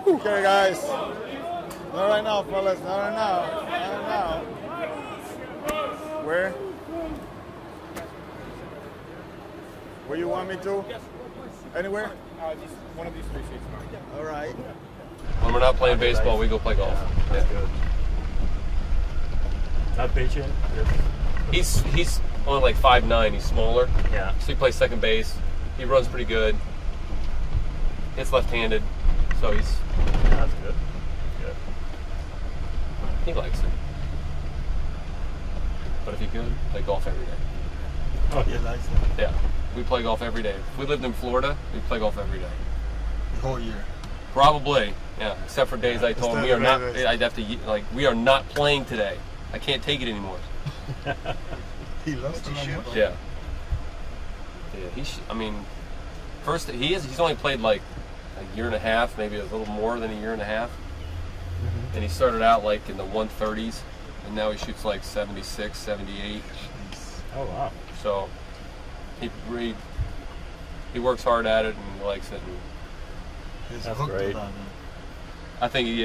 Okay, guys. Not right now, fellas. Not right now. Not right now. Where? Where you want me to? Anywhere? Just one of these 3 seats. All right. When we're not playing baseball, we go play golf. That's good. Not pitching. He's only like 5'9". He's smaller. Yeah. So he plays second base. He runs pretty good. Hits left-handed, so he's. That's good. Good. He likes it. But if he could, play golf every day. Oh, He likes it. Yeah, we play golf every day. If we lived in Florida, we'd play golf every day. The whole year. Probably, yeah. Except for days I told him we are not. I'd have to we are not playing today. I can't take it anymore. He loves to shoot. Yeah. Yeah. I mean, first he's only played like a year and a half, maybe a little more than a year and a half. Mm-hmm. And he started out like in the 130s, and now he shoots like 76, 78. Oh, wow. So he works hard at it and he likes it. And He's That's hooked great. to that, man. I think he's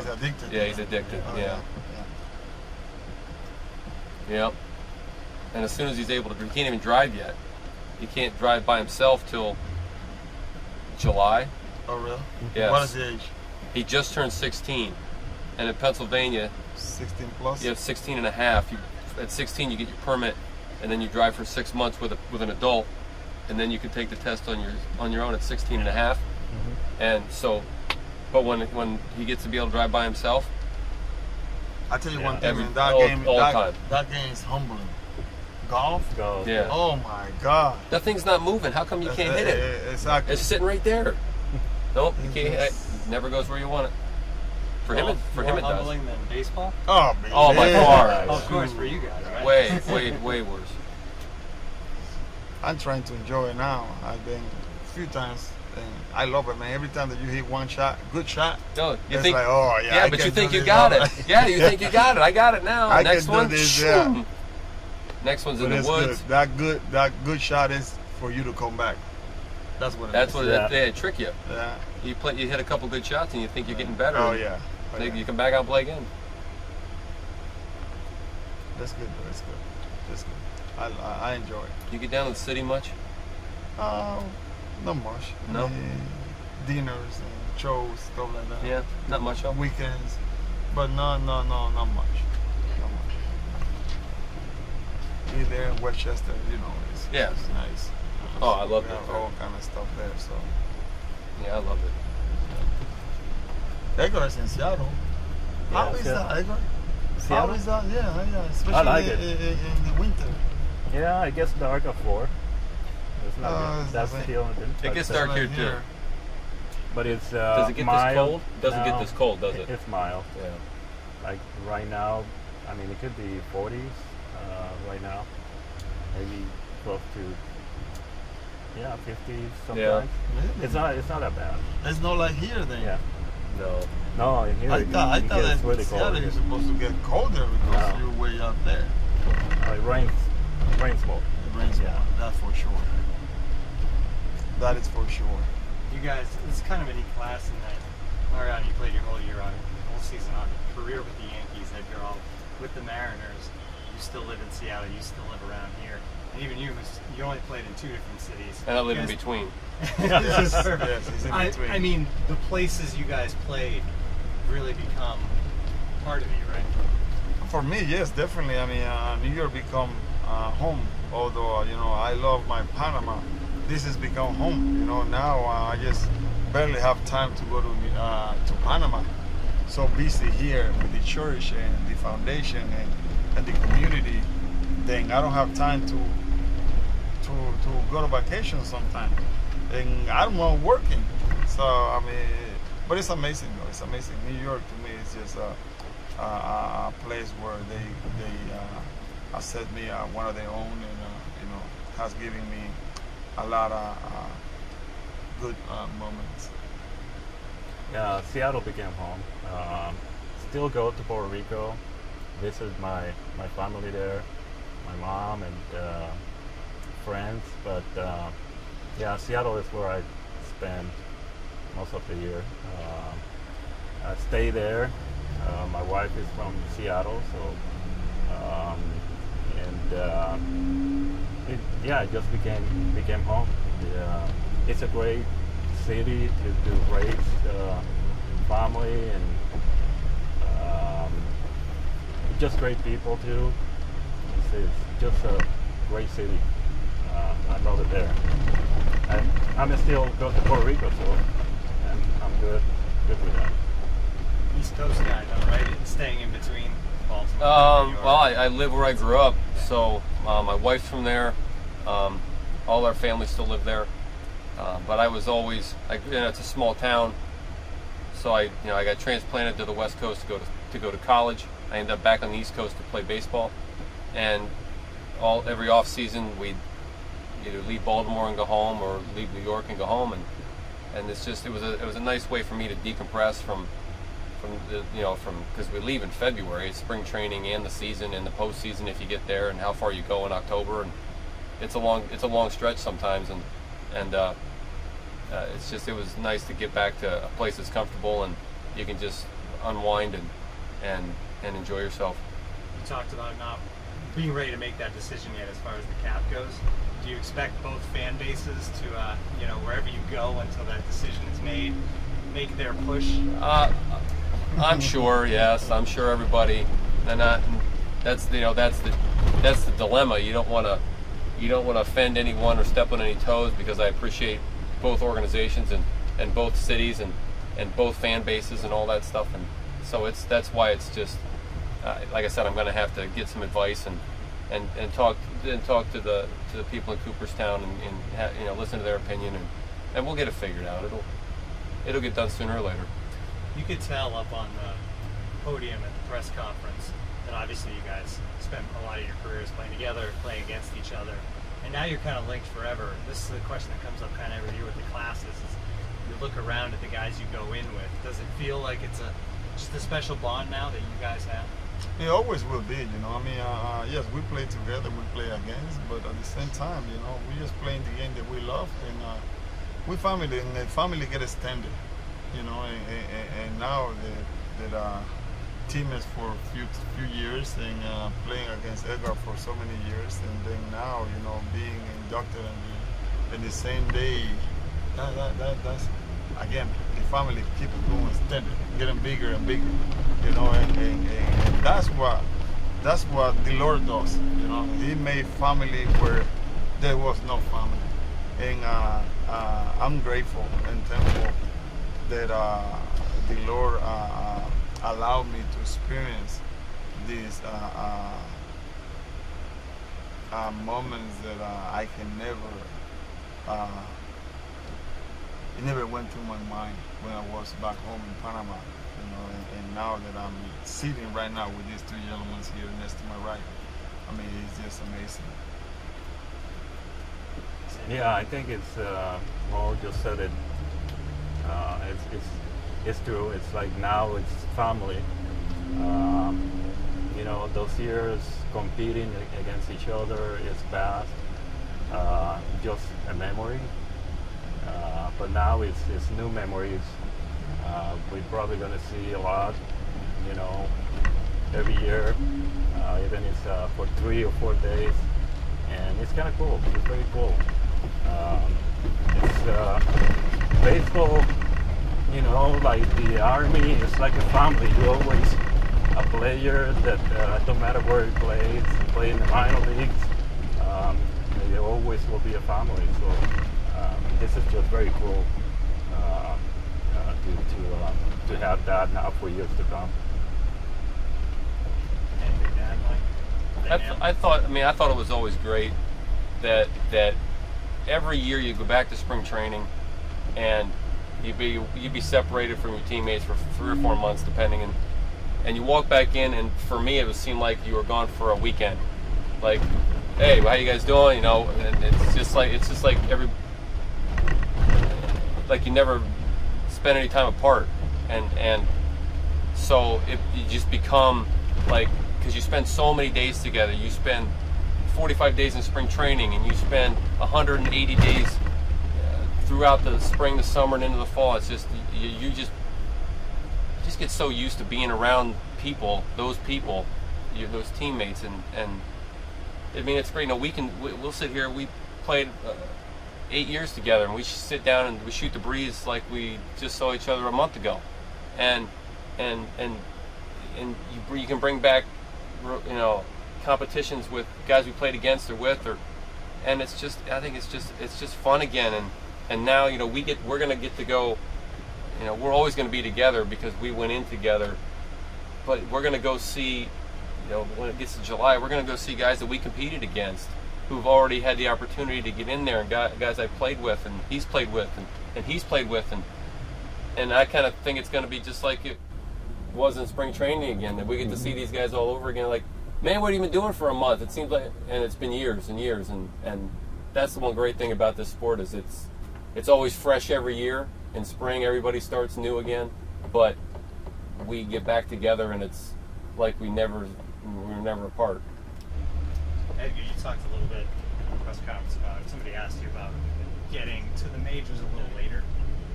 addicted. Yeah, he's addicted. Oh, Yeah. Yep. And as soon as he's able to, he can't even drive yet. He can't drive by himself till July. Oh, really? Yes. What is the age? He just turned 16. And in Pennsylvania, 16 plus? you have 16 and a half. At 16, you get your permit, and then you drive for 6 months with an adult, and then you can take the test on your own at 16 and a half. Mm-hmm. And so, but when he gets to be able to drive by himself, I tell you Yeah. one thing, Every- man. That all- game, all the time. that game is humbling. Golf? Go. Yeah. Oh my God. that thing's not moving. How come you can't hit it? Exactly. It's sitting right there. Nope, you can't. It Yes. never goes where you want it. For him, it does. humbling than baseball? Oh, man. Oh, by yeah. far. Oh, of course, for you guys, right? Way worse. I'm trying to enjoy it now. I've been a few times, and I love it, man. Every time that you hit one shot, good shot, No, you it's think? like, oh, yeah. yeah, I but can you think do you this got all it. Yeah, you think you got it. I got it now. I Next can do one, this, yeah. shoom. Next one's in But the it's woods. good. That good shot is for you to come back. That's what it That's is. what Yeah. they trick you. Yeah. You hit a couple good shots, and you think you're getting better. Oh, and yeah. Oh, then yeah. You come back out and play again. That's good. That's good. That's good. I enjoy it. You get down to the city much? Not much. No? Dinners and shows, stuff like that. Yeah, not much. Of. Weekends, but not much. Not much. Be there in Westchester, it's Yeah. it's nice. Oh, I love We it have there. all kind of stuff there. So Yeah, I love it. Edgar is in Seattle. How is Seattle. that, Edgar? Seattle? How is that? Yeah. Especially like it. in the winter. Yeah, it gets dark at 4. It's not good. it's That's the the only thing. It gets But, dark Right here too. But it's Does it get mild. this cold? Doesn't No, get this cold, does it? It's mild. Yeah. Like right now, I mean, it could be 40s right now. Maybe close to 50s sometimes. Really? It's not that bad. It's not like here then. Yeah. No. No, in here I it thought gets that really Seattle cold. is supposed to get colder because No. you're way up there. It rains more. It rains Yeah. more. That's for sure. That is for sure. You guys, it's kind of a neat class in that, Mariano, you played your whole season on career with the Yankees, Edgar, all with the Mariners. You still live in Seattle, you still live around here. And even you only played in 2 different cities. And I live You in guys- between. Yes, Perfect. yes, he's in between. I mean, the places you guys played really become part of you, right? For me, yes, definitely. I mean, New York become home. Although I love my Panama, this has become home. Now I just barely have time to go to Panama. So busy here with the church and the foundation and the community. Then I don't have time to go to vacation sometime. And I'm not working. So I mean, but it's amazing though. It's amazing. New York to me is just a place where they accept me one of their own, and has given me a lot of good moments. Yeah, Seattle became home. Still go to Puerto Rico, visit my family there, my mom and friends. But yeah, Seattle is where I spend most of the year. I stay there. My wife is from Seattle, so it just became home. It's a great city to raise family, and just great people too. It's just a great city. I love it there. And I'm still go to Puerto Rico, so and I'm good with that. East Coast guy, though, right? Staying in between Baltimore and New York. Well, I live where I grew up, so my wife's from there. All our family still live there. But I was always, it's a small town, so I got transplanted to the West Coast to go to college. I ended up back on the East Coast to play baseball, and every off season we'd either leave Baltimore and go home, or leave New York and go home, and it's just it was a nice way for me to decompress from because we leave in February. It's spring training and the season and the postseason if you get there, and how far you go in October, and it's a long stretch sometimes, and it was nice to get back to a place that's comfortable and you can just unwind and enjoy yourself. You talked about not being ready to make that decision yet as far as the cap goes. Do you expect both fan bases to, wherever you go until that decision is made, make their push? I'm sure, yes. I'm sure everybody, and that's the dilemma. You don't want to offend anyone or step on any toes, because I appreciate both organizations and both cities and both fan bases and all that stuff, and so that's why it's just like I said, I'm going to have to get some advice and talk to the people in Cooperstown and listen to their opinion, and we'll get it figured out. It'll get done sooner or later. You could tell up on the podium at the press conference that obviously you guys spent a lot of your careers playing together, playing against each other, and now you're kind of linked forever. This is a question that comes up kind of every year with the classes. Is you look around at the guys you go in with. Does it feel like it's just a special bond now that you guys have? It always will be, yes, we play together, we play against, but at the same time, we just playing the game that we love, and the family get extended, and now that team is for a few years, and playing against Edgar for so many years, and then now, being inducted in the same day, that's again, the family keep going extended, getting bigger and bigger, and that's what the Lord does, He made family where there was no family, and I'm grateful and thankful that the Lord allowed me to experience these moments that I can never. It never went through my mind when I was back home in Panama, and now that I'm sitting right now with these two gentlemen here next to my right, it's just amazing. Yeah, I think it's Mo just said it. It's true. It's like now it's family. Those years competing against each other is past. Just a memory. But now it's new memories. We're probably going to see a lot, every year, even if it's for 3 or 4 days, and it's kind of cool. It's very cool. It's baseball, like the army. It's like a family. You always a player that no matter where he plays, play in the minor leagues, they always will be a family. So. This is just very cool to have that now for years to come. And your dad, Mike? I thought it was always great that every year you go back to spring training and you'd be separated from your teammates for 3 or 4 months depending, and you walk back in, and for me it seemed like you were gone for a weekend. Like, hey, how you guys doing? And it's just like like you never spend any time apart, and so you just become like, because you spend so many days together. You spend 45 days in spring training, and you spend 180 days throughout the spring, the summer, and into the fall, it's just you just get so used to being around people, those teammates, and I mean, it's great. You know, we'll sit here. We played 8 years together, and we sit down and we shoot the breeze like we just saw each other a month ago, and you can bring back, you know, competitions with guys we played against or with, and it's just, I think it's just fun again, and now, you know, we're gonna get to go, you know, we're always gonna be together because we went in together, but we're gonna go see, you know, when it gets to July, we're gonna go see guys that we competed against, who've already had the opportunity to get in there, and guys I played with, and he's played with, and he's played with, and I kind of think it's gonna be just like it was in spring training again, that we get to see these guys all over again. Like, man, what have you been doing for a month? It seems like, and it's been years and years, and that's the one great thing about this sport is it's always fresh every year. In spring, everybody starts new again, but we get back together, and it's like we were never apart. Edgar, you talked a little bit in the press conference about it. Somebody asked you about getting to the majors a little later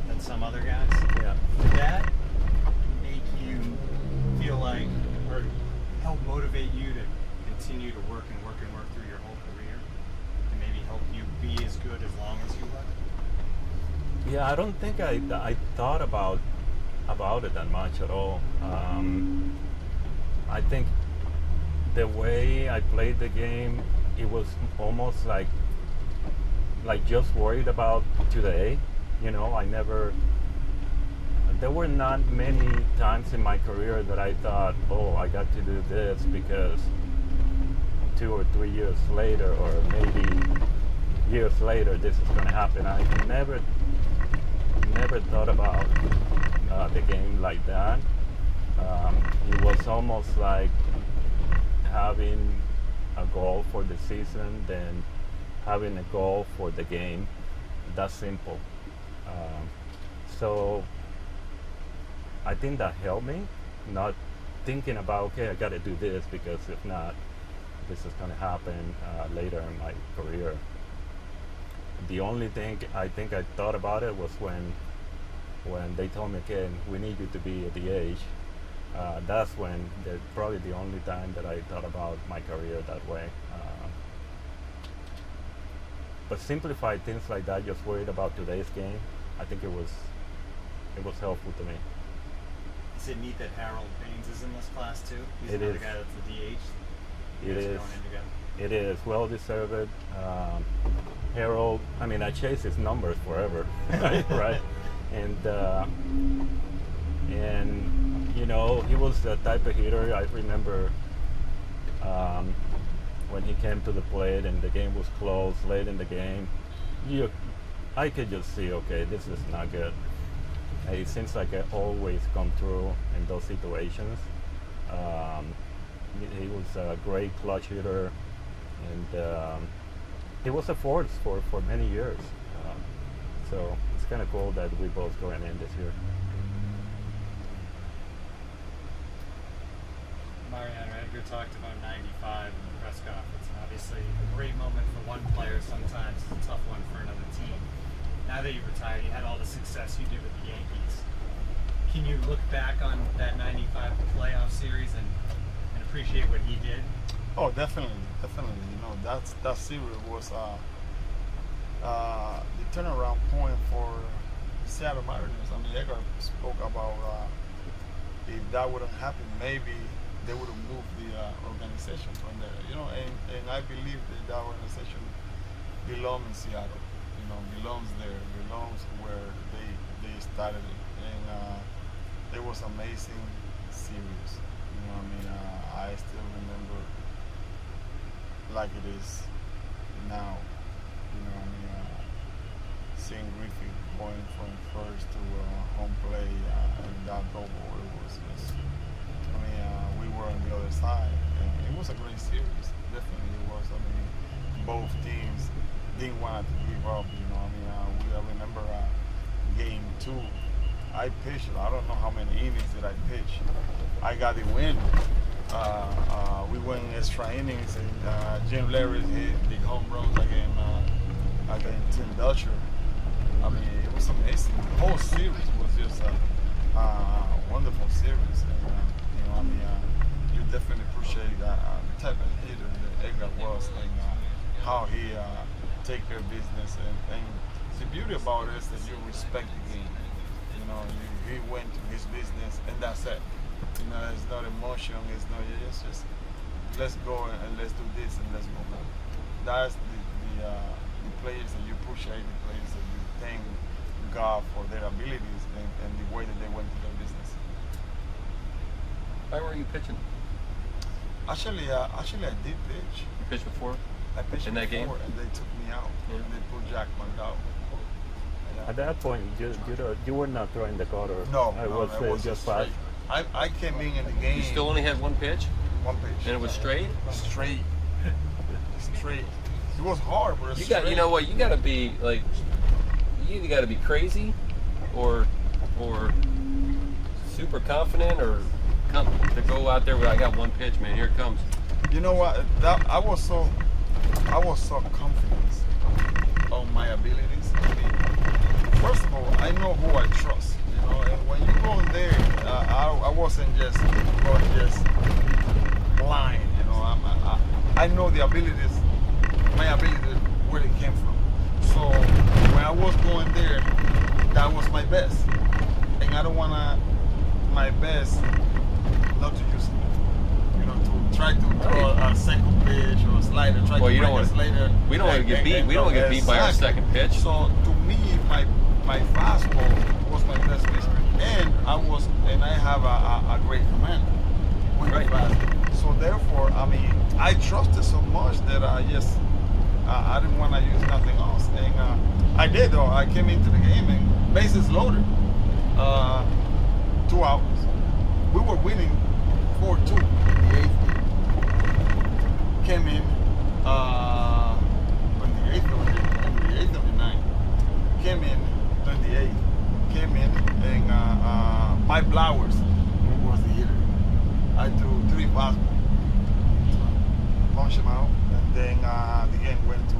than some other guys. Yeah. Did that make you feel like, or help motivate you to continue to work and work and work through your whole career, and maybe help you be as good as long as you were? Yeah, I don't think I thought about it that much at all. I think the way I played the game, it was almost like just worried about today. You know, there were not many times in my career that I thought, oh, I got to do this because 2 or 3 years later, or maybe years later, this is going to happen. I never thought about the game like that. It was almost like having a goal for the season, then having a goal for the game. That's simple. So I think that helped me, not thinking about, okay, I got to do this because if not, this is going to happen later in my career. The only thing I think I thought about it was when they told me, okay, we need you to be at the age. That's when, probably the only time that I thought about my career that way. But simplified things like that, just worried about today's game, I think it was helpful to me. Is it neat that Harold Baines is in this class too? He's It another is. guy that's the DH. It is. Going in together. It is well deserved. Harold, I mean, I chased his numbers forever, right? And you know, he was the type of hitter. I remember when he came to the plate and the game was close late in the game. I could just see, okay, this is not good. It seems like I always come through in those situations. He was a great clutch hitter, and he was a force for many years. So it's kind of cool that we both going in this year. Mariano, Edgar talked about 95 in the press conference, and obviously a great moment for one player, sometimes it's a tough one for another team. Now that you've retired, you had all the success you did with the Yankees. Can you look back on that 95 playoff series and appreciate what he did? Oh, definitely. You know, that series was the turnaround point for the Seattle Mariners. I mean, Edgar spoke about if that wouldn't happen, maybe they would have moved the organization from there. You know, and I believe that organization belongs in Seattle. You know, belongs there, belongs where they started it, and it was amazing series. You know, I mean, I still remember like it is now. You know, I mean, seeing Griffith going from first to home play and that double, it was just, I mean, we were on the other side, and it was a great series. Definitely it was. I mean, both teams didn't want to give up. You know, I mean, I remember game 2. I pitched. I don't know how many innings did I pitch. I got the win. We went extra innings, and Jim Larry hit the home runs against Tim Dutcher. I mean, it was amazing. The whole series was just a wonderful series. And, you know, I mean, you definitely appreciate the type of hitter that Edgar was and how he take care of business. And the beauty about it is that you respect the game. You know, he went to his business and that's it. You know, it's not emotion. It's not. It's just let's go and let's do this and let's move on. That's the players that you appreciate, the players that you thank God for their abilities and the way that they went to their business. Why were you pitching? Actually, I did pitch. You pitched before? I pitched in that game, and they took me out. Yeah. And they put Jackman out. Yeah. At that point, you were not throwing the cutter. No, it no, it was just straight. fast. I came in the game. You still only had one pitch? One pitch. And it was straight? Straight. Straight. It was hard, but You got, you know what? You got to be like, you either got to be crazy, or super confident, or to go out there where I got one pitch, man. Here it comes. You know what? I was so confident on my abilities. I mean, first of all, I know who I trust. You know, and when you go in there, I wasn't just going just blind. You know, I know the abilities, my abilities, where they came from. So when I was going there, that was my best, and I don't wanna my best not to use it. You know, to try to throw a second pitch or a slider. Try to you don't want later. We don't want to get beat. We don't want to get beat by our second pitch. So to me, my fastball was my best pitch, and I have a great command with the fastball. So therefore, I mean, I trusted so much that I didn't want to use nothing else, and I did though. I came into the game and bases loaded, 2 hours. We were winning 4-2 in the 8th. Came in on the 8th of the 9th. Came in on the 8th. Came in and Mike Blowers was the hitter. I threw 3 fastballs, launched him out, and then the game went to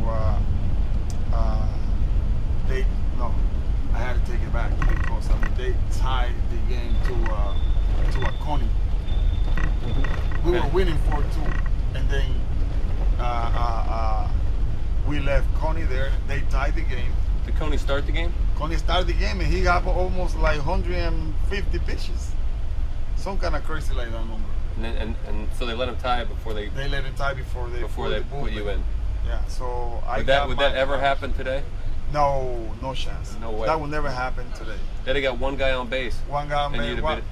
I had to take it back because they tied the game to a Coney. We were winning 4-2, and then we left Coney there. They tied the game. Did Coney start the game? Coney started the game, and he got almost like 150 pitches. Some kind of crazy like that number. And so they let him tie it before they let him tie before they put you in. Yeah. So would that ever happen today? No chance. No way. That will never happen today. They got one guy on base. One guy on base.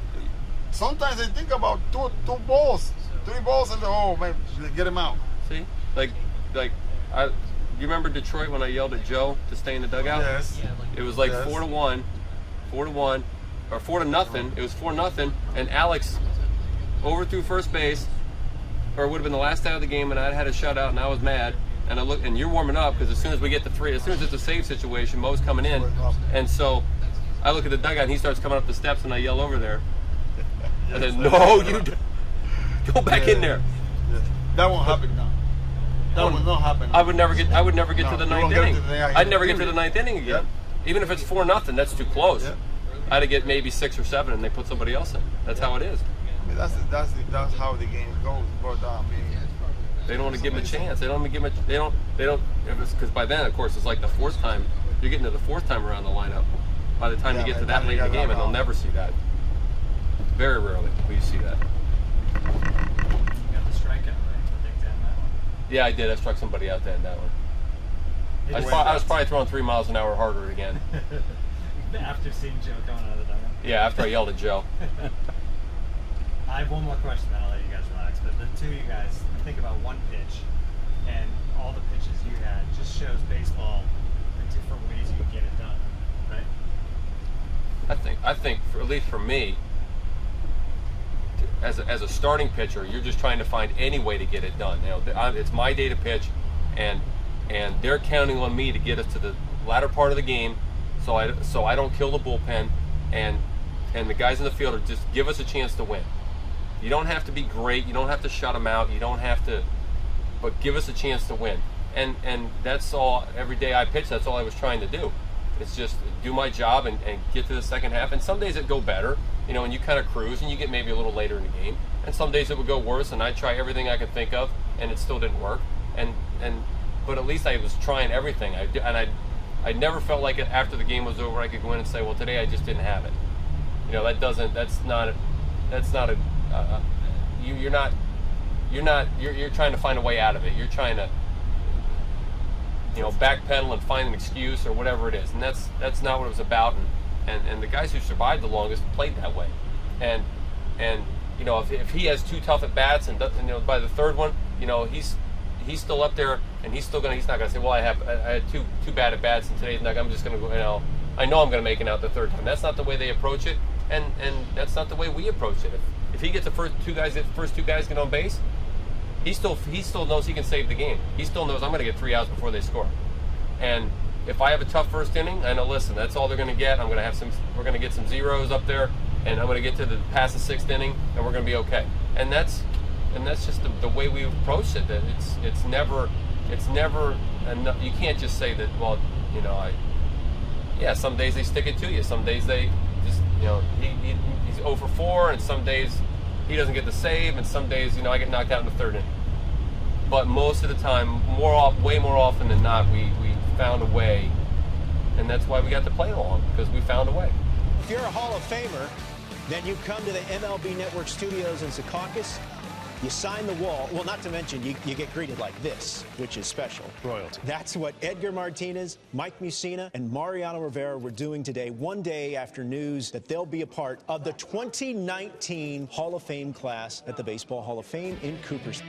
Sometimes they think about two balls, 3 balls in the hole, man, get him out. See, like you remember Detroit when I yelled at Joe to stay in the dugout? Yes. It was like 4-1, or 4-0. It was 4-0, and Alex overthrew first base, or it would have been the last out of the game, and I had a shutout, and I was mad. And I look, and you're warming up because as soon as we get to 3, as soon as it's a save situation, Mo's coming in, and so I look at the dugout, and he starts coming up the steps, and I yell over there. I said, "No, you go back in there." Yeah. That won't happen now. That will not happen. I would never get to the 9th inning. I'd never get to the 9th inning again. Yep. Even if it's 4-0, that's too close. Yep. I'd have get maybe 6 or 7, and they put somebody else in. That's how it is. I mean, that's how the game goes. But they don't want to give him a chance. They don't give him. They don't. Because by then, of course, it's like the 4th time. You're getting to the 4th time around the lineup. By the time you get to that late in the game, and they'll never see that. Very rarely will you see that. You got the strikeout, right? I think to end that one. Yeah, I did. I struck somebody out to end that one. I was probably throwing 3 miles an hour harder again. After seeing Joe coming out of the dugout. Yeah, after I yelled at Joe. I have one more question, then I'll let you guys relax. But the two of you guys, think about one pitch, and all the pitches you had just shows baseball in different ways you can get it done, right? I think at least for me, as a starting pitcher, you're just trying to find any way to get it done. You know, it's my day to pitch, and they're counting on me to get us to the latter part of the game, so I don't kill the bullpen, and the guys in the field are just give us a chance to win. You don't have to be great. You don't have to shut them out. You don't have to, but give us a chance to win. And that's all. Every day I pitch, that's all I was trying to do. It's just do my job and get to the second half. And some days it go better, you know, and you kind of cruise and you get maybe a little later in the game. And some days it would go worse, and I try everything I could think of, and it still didn't work. But at least I was trying everything. I never felt like it after the game was over I could go in and say, well, today I just didn't have it. You know, you're trying to find a way out of it. You're trying to, you know, backpedal and find an excuse or whatever it is, and that's not what it was about. And the guys who survived the longest played that way. And you know, if he has 2 tough at bats and you know, by the third one, you know, he's still up there, and he's not gonna say, well, I had two bad at bats and today's not. I'm just gonna go, you know, I know I'm gonna make it out the third time. That's not the way they approach it, and that's not the way we approach it. If he gets the first two guys get on base, he still knows he can save the game. He still knows I'm going to get 3 outs before they score. And if I have a tough first inning, I know, listen, that's all they're going to get. We're going to get some zeros up there, and I'm going to get to past the 6th inning, and we're going to be okay. And that's just the way we approach it. That it's never enough. You can't just say that. Well, you know, some days they stick it to you. Some days they just, you know, he's 0 for 4, and some days he doesn't get the save, and some days, you know, I get knocked out in the 3rd inning. But most of the time, way more often than not, we found a way, and that's why we got to play along, because we found a way. If you're a Hall of Famer, then you come to the MLB Network studios in Secaucus, you sign the wall. Well, not to mention, you get greeted like this, which is special. Royalty. That's what Edgar Martinez, Mike Mussina, and Mariano Rivera were doing today, one day after news that they'll be a part of the 2019 Hall of Fame class at the Baseball Hall of Fame in Cooperstown.